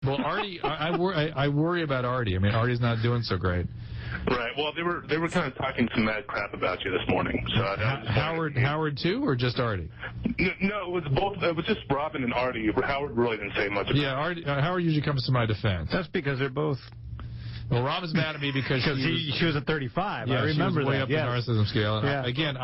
Well, Artie, I worry about Artie. I mean, Artie's not doing so great. Right. Well, they were kind of talking some mad crap about you this morning. So Howard too, or just Artie? No, it was both. It was just Robin and Artie. Howard really didn't say much. Howard usually comes to my defense. That's because they're both. Well, Robin's mad at me because she was at 35. Yeah, I remember she was way that. up the narcissism scale. And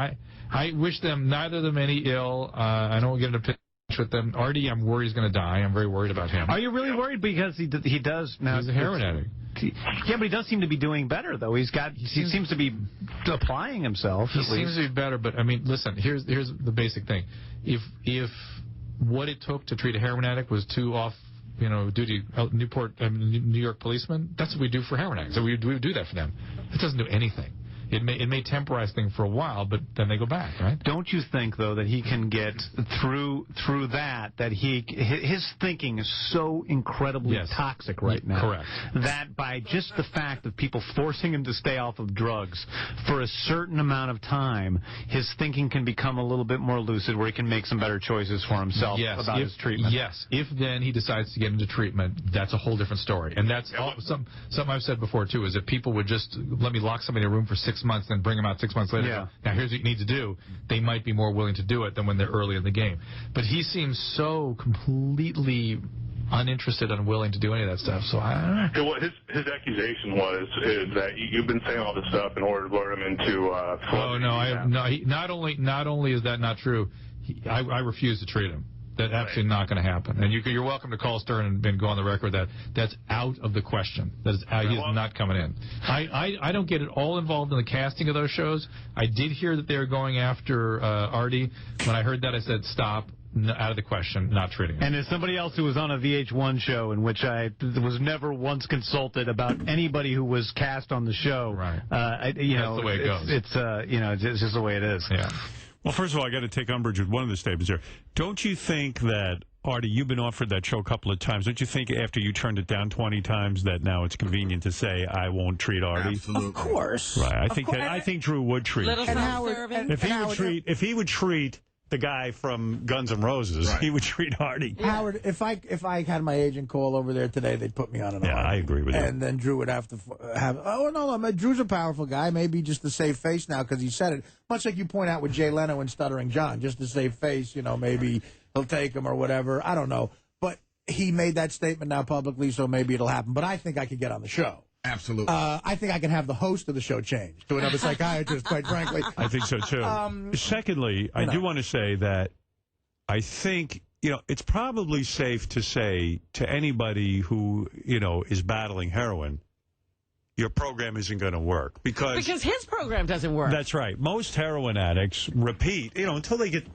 I wish them, neither of them, any ill. I don't get into pitch with them. Artie, I'm worried he's going to die. I'm very worried about him. Are you really worried? Because he does now. He's a heroin addict. Yeah, but he does seem to be doing better, though. He seems to be applying himself. He seems to be better, but I mean, listen. Here's the basic thing. If what it took to treat a heroin addict was two duty New York policemen, that's what we do for heroin addicts. So we do that for them. It doesn't do anything. It may temporize things for a while, but then they go back, right? Don't you think, though, that he can get through that his thinking is so incredibly toxic right now? Correct. That by just the fact of people forcing him to stay off of drugs for a certain amount of time, his thinking can become a little bit more lucid, where he can make some better choices for himself about his treatment. Yes. If then he decides to get into treatment, that's a whole different story. And that's something I've said before, too, is that people would just let me lock somebody in a room for 6 months, then bring them out 6 months later. Yeah. Now, here's what you need to do. They might be more willing to do it than when they're early in the game. But he seems so completely uninterested, unwilling to do any of that stuff. So I don't know. Well, his accusation is that you've been saying all this stuff in order to lure him into. Oh no, not only is that not true, I refuse to treat him. That's absolutely not going to happen. And you're welcome to call Stern and go on the record that that's out of the question. That is out. He's not coming in. I don't get at all involved in the casting of those shows. I did hear that they were going after Artie. When I heard that, I said, stop. Out of the question, not treating him. And as somebody else who was on a VH1 show in which I was never once consulted about anybody who was cast on the show, right? That's the way it goes. It's just the way it is. Yeah. Well, first of all, I got to take umbrage with one of the statements here. Don't you think that, Artie, you've been offered that show a couple of times. Don't you think after you turned it down 20 times that now it's convenient to say, I won't treat Artie? Absolutely. Of course. Right. I think Drew would treat. If he would treat the guy from Guns N' Roses, he would treat Artie. Yeah. Howard, if I had my agent call over there today, they'd put me on an Artie. I agree with you. And then Drew would have to have, Drew's a powerful guy, maybe just to save face now because he said it. Much like you point out with Jay Leno and Stuttering John, just to save face, maybe he'll take him or whatever. I don't know. But he made that statement now publicly, so maybe it'll happen. But I think I could get on the show. Absolutely. I think I can have the host of the show change to another psychiatrist, quite frankly. I think so, too. Secondly, I do want to say that I think, it's probably safe to say to anybody who, is battling heroin, your program isn't going to work. Because his program doesn't work. That's right. Most heroin addicts repeat, until they get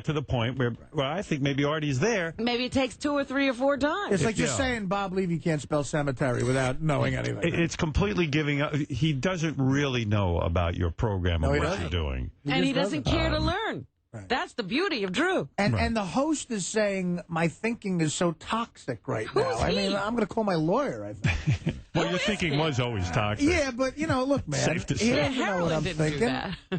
to the point where I think maybe Artie's there. Maybe it takes 2 or 3 or 4 times. It's like just saying Bob Levy can't spell cemetery without knowing anything. It's completely giving up. He doesn't really know about your program and what you're doing. And he doesn't care to learn. Right. That's the beauty of Drew. And the host is saying, my thinking is so toxic right now. I mean, I'm going to call my lawyer, I think. Well, your thinking was always toxic. Yeah, but, look, man. Safe to say. He doesn't know what I'm thinking.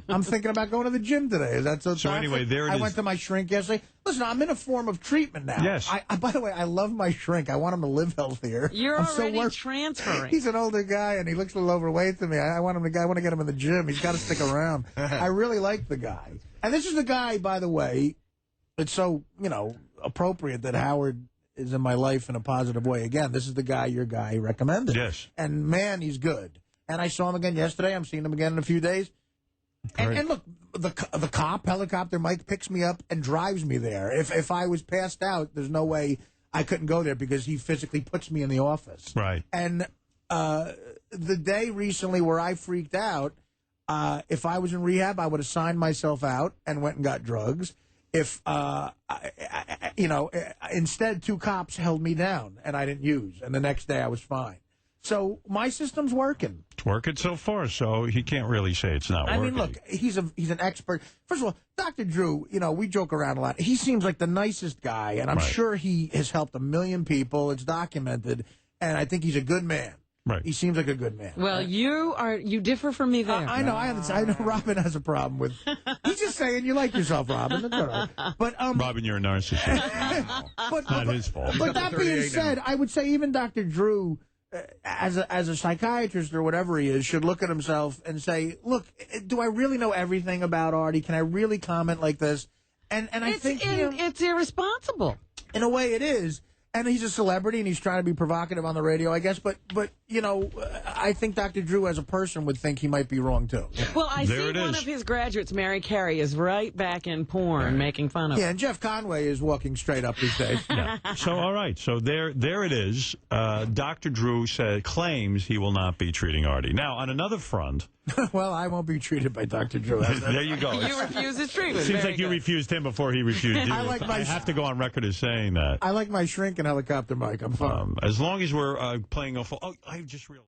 I'm thinking about going to the gym today. Is that so toxic? So anyway, there it is. I went to my shrink yesterday. Listen, I'm in a form of treatment now. Yes. By the way, I love my shrink. I want him to live healthier. You're already transferring. He's an older guy, and he looks a little overweight to me. I want to get him in the gym. He's got to stick around. I really like the guy. And this is the guy, by the way, it's so, appropriate that Howard is in my life in a positive way. Again, this is the guy your guy recommended. Yes. And, man, he's good. And I saw him again yesterday. I'm seeing him again in a few days. And look, the helicopter Mike picks me up and drives me there. If I was passed out, there's no way I couldn't go there because he physically puts me in the office. Right. And the day recently where I freaked out, if I was in rehab, I would have signed myself out and went and got drugs. If, instead 2 cops held me down and I didn't use. And the next day I was fine. So my system's working. It's working so far, so he can't really say it's not working. I mean, look, he's an expert. First of all, Dr. Drew, we joke around a lot. He seems like the nicest guy, and I'm sure he has helped a million people. It's documented, and I think he's a good man. Right. He seems like a good man. Well, you differ from me there. I know. I know. Robin has a problem with. He's just saying you like yourself, Robin. That's all right. But Robin, you're a narcissist. But not his fault. But that being said, I would say even Dr. Drew, as a psychiatrist or whatever he is, should look at himself and say, "Look, do I really know everything about Artie? Can I really comment like this?" And I think it's irresponsible. In a way, it is. And he's a celebrity, and he's trying to be provocative on the radio, I guess. But you know, I think Dr. Drew, as a person, would think he might be wrong, too. Well, I see one of his graduates, Mary Carey, is right back in porn, making fun of him. Yeah, and Jeff Conway is walking straight up these days. Yeah. So, all right. So, there it is. Dr. Drew claims he will not be treating Artie. Now, on another front... Well, I won't be treated by Dr. Drew. There you go. You refuse his treatment. Seems like you refused him before he refused you. I have to go on record as saying that. I like my shrink and helicopter mic. I'm fine. As long as we're playing a full... Oh, I just realized...